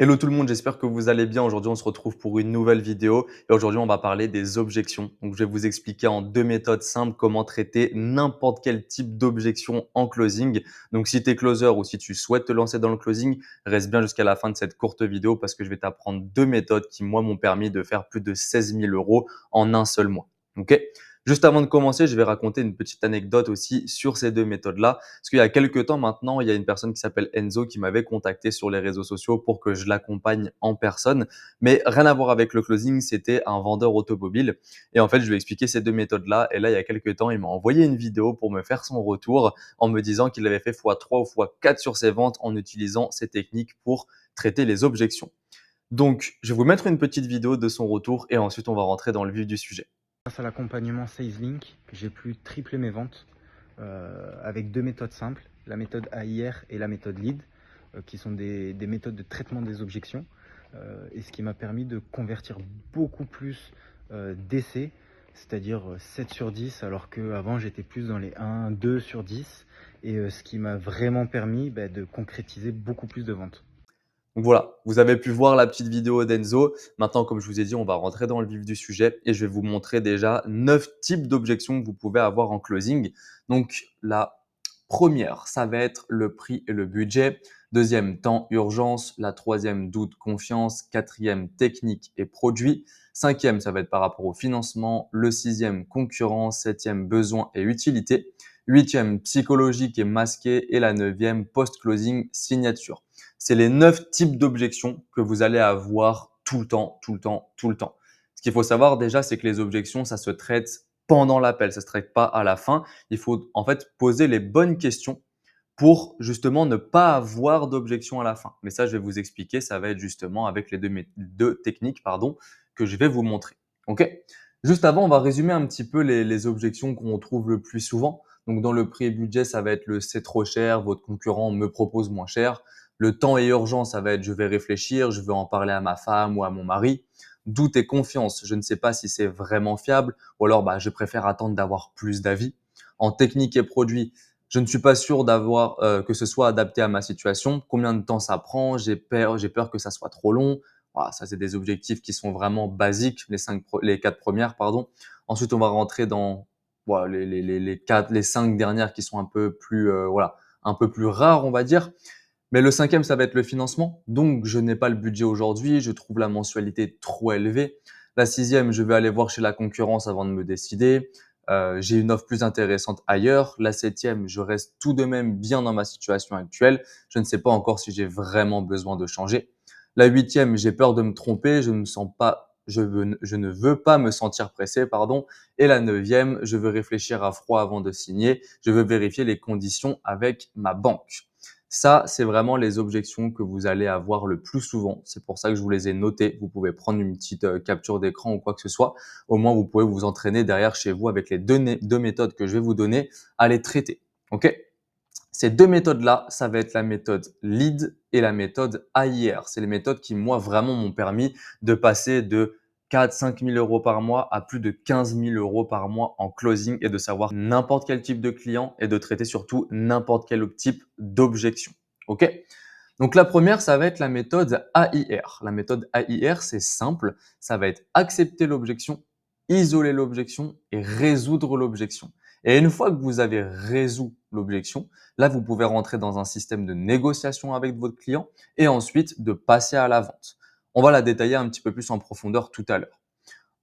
Hello tout le monde, j'espère que vous allez bien. Aujourd'hui, on se retrouve pour une nouvelle vidéo et aujourd'hui, on va parler des objections. Donc, je vais vous expliquer en deux méthodes simples comment traiter n'importe quel type d'objection en closing. Donc, si tu es closer ou si tu souhaites te lancer dans le closing, reste bien jusqu'à la fin de cette courte vidéo parce que je vais t'apprendre deux méthodes qui, moi, m'ont permis de faire plus de 16 000 euros en un seul mois. Ok? Juste avant de commencer, je vais raconter une petite anecdote aussi sur ces deux méthodes-là. Parce qu'il y a quelques temps maintenant, il y a une personne qui s'appelle Enzo qui m'avait contacté sur les réseaux sociaux pour que je l'accompagne en personne. Mais rien à voir avec le closing, c'était un vendeur automobile. Et en fait, je lui ai expliqué ces deux méthodes-là. Et là, il y a quelques temps, il m'a envoyé une vidéo pour me faire son retour en me disant qu'il avait fait x3 ou x4 sur ses ventes en utilisant ces techniques pour traiter les objections. Donc, je vais vous mettre une petite vidéo de son retour et ensuite, on va rentrer dans le vif du sujet. Grâce à l'accompagnement SalesLink, j'ai pu tripler mes ventes avec deux méthodes simples, la méthode AIR et la méthode LEAD, qui sont des méthodes de traitement des objections, et ce qui m'a permis de convertir beaucoup plus d'essais, c'est-à-dire 7 sur 10, alors qu'avant j'étais plus dans les 1, 2 sur 10, et ce qui m'a vraiment permis de concrétiser beaucoup plus de ventes. Donc voilà, vous avez pu voir la petite vidéo d'Enzo. Maintenant, comme je vous ai dit, on va rentrer dans le vif du sujet et je vais vous montrer déjà 9 types d'objections que vous pouvez avoir en closing. Donc la première, ça va être le prix et le budget. Deuxième, temps, urgence. La troisième, doute, confiance. Quatrième, technique et produit. Cinquième, ça va être par rapport au financement. Le sixième, concurrence. Septième, besoin et utilité. Huitième, psychologique et masqué. Et la neuvième, post-closing, signature. C'est les 9 types d'objections que vous allez avoir tout le temps, tout le temps, tout le temps. Ce qu'il faut savoir déjà, c'est que les objections, ça se traite pendant l'appel, ça se traite pas à la fin. Il faut en fait poser les bonnes questions pour justement ne pas avoir d'objections à la fin. Mais ça, je vais vous expliquer, ça va être justement avec les deux techniques que je vais vous montrer. Ok? Juste avant, on va résumer un petit peu les objections qu'on trouve le plus souvent. Donc dans le prix et budget, ça va être le c'est trop cher, votre concurrent me propose moins cher. Le temps et urgent, ça va être je vais réfléchir, je vais en parler à ma femme ou à mon mari. Doute et confiance, je ne sais pas si c'est vraiment fiable ou alors je préfère attendre d'avoir plus d'avis. En technique et produit, je ne suis pas sûr d'avoir que ce soit adapté à ma situation. Combien de temps ça prend? J'ai peur que ça soit trop long. Voilà, ça c'est des objectifs qui sont vraiment basiques, les quatre premières, pardon. Ensuite, on va rentrer dans voilà, les cinq dernières qui sont un peu plus un peu plus rares, on va dire. Mais le cinquième, ça va être le financement. Donc, je n'ai pas le budget aujourd'hui. Je trouve la mensualité trop élevée. La sixième, je vais aller voir chez la concurrence avant de me décider. J'ai une offre plus intéressante ailleurs. La septième, je reste tout de même bien dans ma situation actuelle. Je ne sais pas encore si j'ai vraiment besoin de changer. La huitième, j'ai peur de me tromper. Je ne me sens pas, je ne veux pas me sentir pressé, pardon. Et la neuvième, je veux réfléchir à froid avant de signer. Je veux vérifier les conditions avec ma banque. Ça, c'est vraiment les objections que vous allez avoir le plus souvent. C'est pour ça que je vous les ai notées. Vous pouvez prendre une petite capture d'écran ou quoi que ce soit. Au moins, vous pouvez vous entraîner derrière chez vous avec les deux méthodes que je vais vous donner à les traiter. OK? Ces deux méthodes-là, ça va être la méthode LEAD et la méthode AIR. C'est les méthodes qui, moi, vraiment m'ont permis de passer de 4-5 000 euros par mois à plus de 15 000 euros par mois en closing et de savoir n'importe quel type de client et de traiter surtout n'importe quel type d'objection. OK? Donc la première, ça va être la méthode AIR. La méthode AIR, c'est simple. Ça va être accepter l'objection, isoler l'objection et résoudre l'objection. Et une fois que vous avez résolu l'objection, là, vous pouvez rentrer dans un système de négociation avec votre client et ensuite de passer à la vente. On va la détailler un petit peu plus en profondeur tout à l'heure.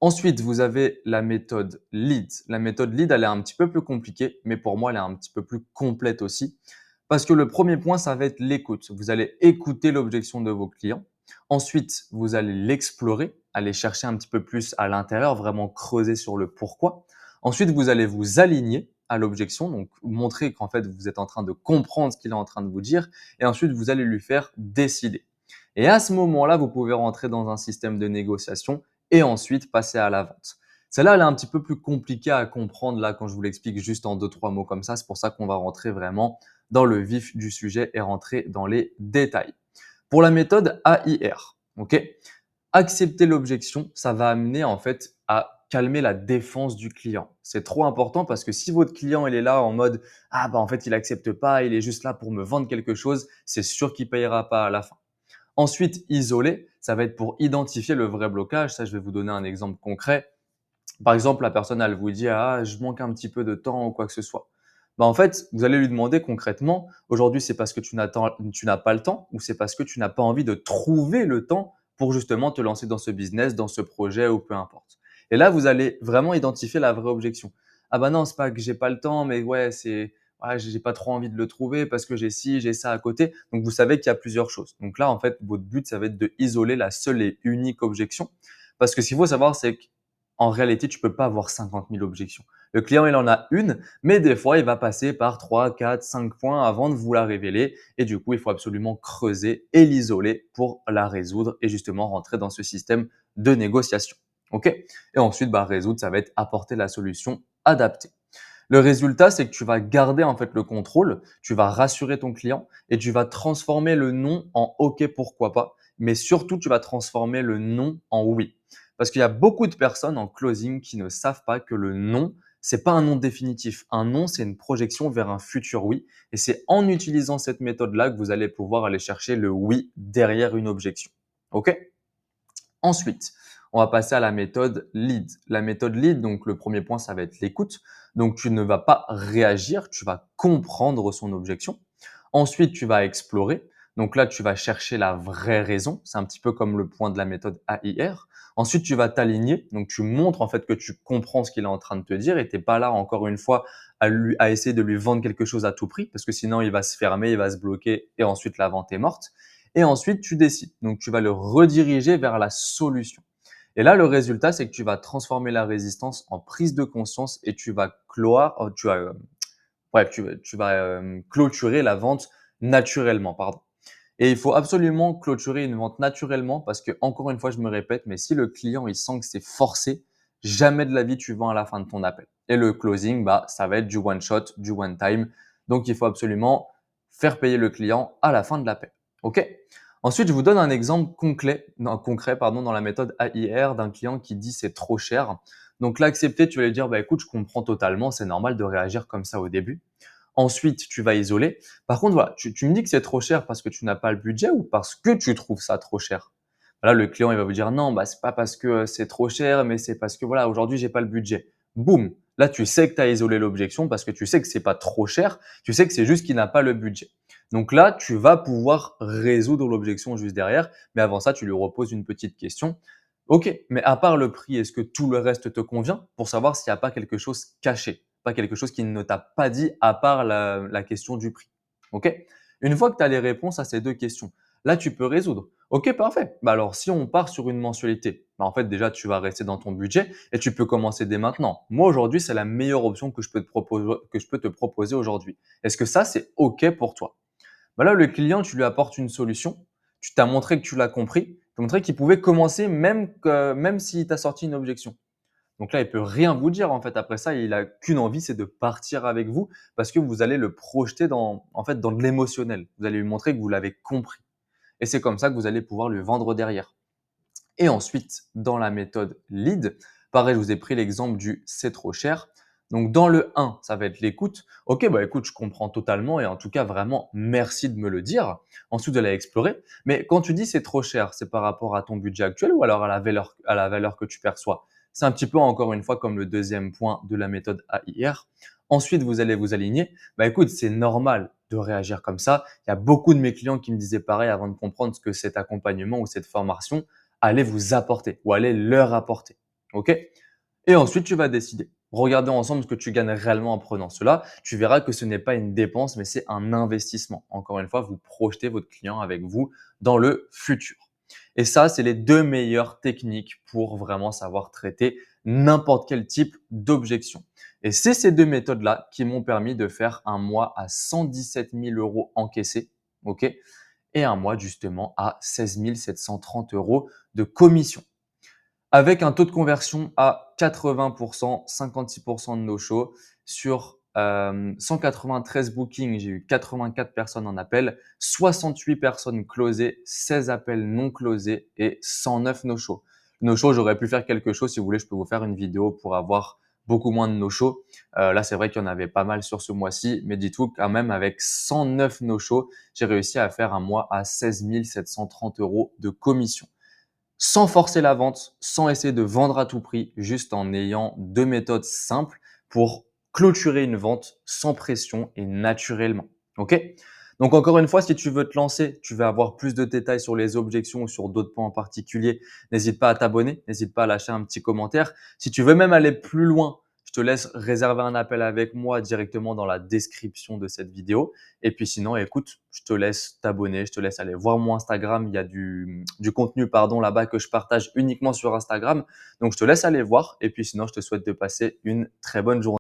Ensuite, vous avez la méthode LEAD. La méthode LEAD, elle est un petit peu plus compliquée, mais pour moi, elle est un petit peu plus complète aussi. Parce que le premier point, ça va être l'écoute. Vous allez écouter l'objection de vos clients. Ensuite, vous allez l'explorer, aller chercher un petit peu plus à l'intérieur, vraiment creuser sur le pourquoi. Ensuite, vous allez vous aligner à l'objection, donc montrer qu'en fait, vous êtes en train de comprendre ce qu'il est en train de vous dire. Et ensuite, vous allez lui faire décider. Et à ce moment-là, vous pouvez rentrer dans un système de négociation et ensuite passer à la vente. Celle-là, elle est un petit peu plus compliquée à comprendre là quand je vous l'explique juste en deux, trois mots comme ça. C'est pour ça qu'on va rentrer vraiment dans le vif du sujet et rentrer dans les détails. Pour la méthode AIR, ok, accepter l'objection, ça va amener en fait à calmer la défense du client. C'est trop important parce que si votre client il est là en mode en fait il accepte pas, il est juste là pour me vendre quelque chose, c'est sûr qu'il payera pas à la fin. Ensuite, isoler, ça va être pour identifier le vrai blocage. Ça, je vais vous donner un exemple concret. Par exemple, la personne, elle vous dit: «Ah, je manque un petit peu de temps» ou quoi que ce soit. En fait, vous allez lui demander concrètement: «Aujourd'hui, c'est parce que tu n'as pas le temps ou c'est parce que tu n'as pas envie de trouver le temps pour justement te lancer dans ce business, dans ce projet ou peu importe?» Et là, vous allez vraiment identifier la vraie objection. «Ah bah non, c'est pas que j'ai pas le temps, mais ouais, j'ai pas trop envie de le trouver parce que j'ai ci, j'ai ça à côté». Donc vous savez qu'il y a plusieurs choses. Donc là, en fait, votre but, ça va être de isoler la seule et unique objection. Parce que ce qu'il faut savoir, c'est qu'en réalité, tu peux pas avoir 50 000 objections. Le client, il en a une, mais des fois, il va passer par 3, 4, 5 points avant de vous la révéler. Et du coup, il faut absolument creuser et l'isoler pour la résoudre et justement rentrer dans ce système de négociation. OK? Et ensuite, résoudre, ça va être apporter la solution adaptée. Le résultat, c'est que tu vas garder en fait le contrôle, tu vas rassurer ton client et tu vas transformer le non en OK, pourquoi pas, mais surtout tu vas transformer le non en oui. Parce qu'il y a beaucoup de personnes en closing qui ne savent pas que le non, c'est pas un non définitif. Un non, c'est une projection vers un futur oui. Et c'est en utilisant cette méthode-là que vous allez pouvoir aller chercher le oui derrière une objection. OK? Ensuite, on va passer à la méthode lead. La méthode lead, donc le premier point, ça va être l'écoute. Donc tu ne vas pas réagir, tu vas comprendre son objection. Ensuite, tu vas explorer. Donc là, tu vas chercher la vraie raison. C'est un petit peu comme le point de la méthode AIR. Ensuite, tu vas t'aligner. Donc tu montres en fait que tu comprends ce qu'il est en train de te dire et t'es pas là encore une fois à essayer de lui vendre quelque chose à tout prix parce que sinon il va se fermer, il va se bloquer et ensuite la vente est morte. Et ensuite, tu décides. Donc, tu vas le rediriger vers la solution. Et là, le résultat, c'est que tu vas transformer la résistance en prise de conscience et tu vas clôturer la vente naturellement, pardon. Et il faut absolument clôturer une vente naturellement parce que, encore une fois, je me répète, mais si le client, il sent que c'est forcé, jamais de la vie tu vends à la fin de ton appel. Et le closing, ça va être du one shot, du one time. Donc, il faut absolument faire payer le client à la fin de l'appel. OK? Ensuite, je vous donne un exemple concret dans la méthode AIR d'un client qui dit c'est trop cher. Donc, l'accepter, tu vas lui dire, écoute, je comprends totalement, c'est normal de réagir comme ça au début. Ensuite, tu vas isoler. Par contre, voilà, tu me dis que c'est trop cher parce que tu n'as pas le budget ou parce que tu trouves ça trop cher? Là, le client, il va vous dire non, c'est pas parce que c'est trop cher, mais c'est parce que voilà, aujourd'hui, j'ai pas le budget. Boum! Là, tu sais que tu as isolé l'objection parce que tu sais que c'est pas trop cher, tu sais que c'est juste qu'il n'a pas le budget. Donc là, tu vas pouvoir résoudre l'objection juste derrière, mais avant ça, tu lui reposes une petite question. OK, mais à part le prix, est-ce que tout le reste te convient? Pour savoir s'il n'y a pas quelque chose caché, pas quelque chose qu'il ne t'a pas dit à part la question du prix. OK? Une fois que tu as les réponses à ces deux questions, là, tu peux résoudre. OK, parfait. Alors, si on part sur une mensualité, en fait, déjà, tu vas rester dans ton budget et tu peux commencer dès maintenant. Moi, aujourd'hui, c'est la meilleure option que je peux te proposer aujourd'hui. Est-ce que ça, c'est OK pour toi? Là, le client, tu lui apportes une solution. Tu t'as montré que tu l'as compris. Tu as montré qu'il pouvait commencer même s'il t'a sorti une objection. Donc là, il peut rien vous dire en fait. Après ça, il a qu'une envie, c'est de partir avec vous parce que vous allez le projeter dans de l'émotionnel. Vous allez lui montrer que vous l'avez compris. Et c'est comme ça que vous allez pouvoir lui vendre derrière. Et ensuite, dans la méthode lead, pareil, je vous ai pris l'exemple du c'est trop cher. Donc dans le 1, ça va être l'écoute. Ok, écoute, je comprends totalement et en tout cas vraiment merci de me le dire. Ensuite, de la explorer. Mais quand tu dis c'est trop cher, c'est par rapport à ton budget actuel ou alors à la valeur que tu perçois? C'est un petit peu encore une fois comme le deuxième point de la méthode AIR. Ensuite, vous allez vous aligner. Écoute, c'est normal de réagir comme ça. Il y a beaucoup de mes clients qui me disaient pareil avant de comprendre ce que cet accompagnement ou cette formation allez vous apporter ou allez leur apporter. OK? Et ensuite, tu vas décider. Regardez ensemble ce que tu gagnes réellement en prenant cela. Tu verras que ce n'est pas une dépense, mais c'est un investissement. Encore une fois, vous projetez votre client avec vous dans le futur. Et ça, c'est les deux meilleures techniques pour vraiment savoir traiter n'importe quel type d'objection. Et c'est ces deux méthodes-là qui m'ont permis de faire un mois à 117 000 euros encaissés. OK? Et un mois justement à 16 730 euros de commission. Avec un taux de conversion à 80%, 56% de no-show. Sur 193 bookings, j'ai eu 84 personnes en appel, 68 personnes closées, 16 appels non closés et 109 no-show. No-show, j'aurais pu faire quelque chose. Si vous voulez, je peux vous faire une vidéo pour avoir beaucoup moins de no-show. Là, c'est vrai qu'il y en avait pas mal sur ce mois-ci, mais dites-vous quand même avec 109 no-show, j'ai réussi à faire un mois à 16 730 € de commission. Sans forcer la vente, sans essayer de vendre à tout prix, juste en ayant 2 méthodes simples pour clôturer une vente sans pression et naturellement. OK? Donc encore une fois, si tu veux te lancer, tu veux avoir plus de détails sur les objections ou sur d'autres points en particulier, n'hésite pas à t'abonner, n'hésite pas à lâcher un petit commentaire. Si tu veux même aller plus loin, je te laisse réserver un appel avec moi directement dans la description de cette vidéo. Et puis sinon, écoute, je te laisse t'abonner, je te laisse aller voir mon Instagram. Il y a du contenu là-bas que je partage uniquement sur Instagram. Donc, je te laisse aller voir. Et puis sinon, je te souhaite de passer une très bonne journée.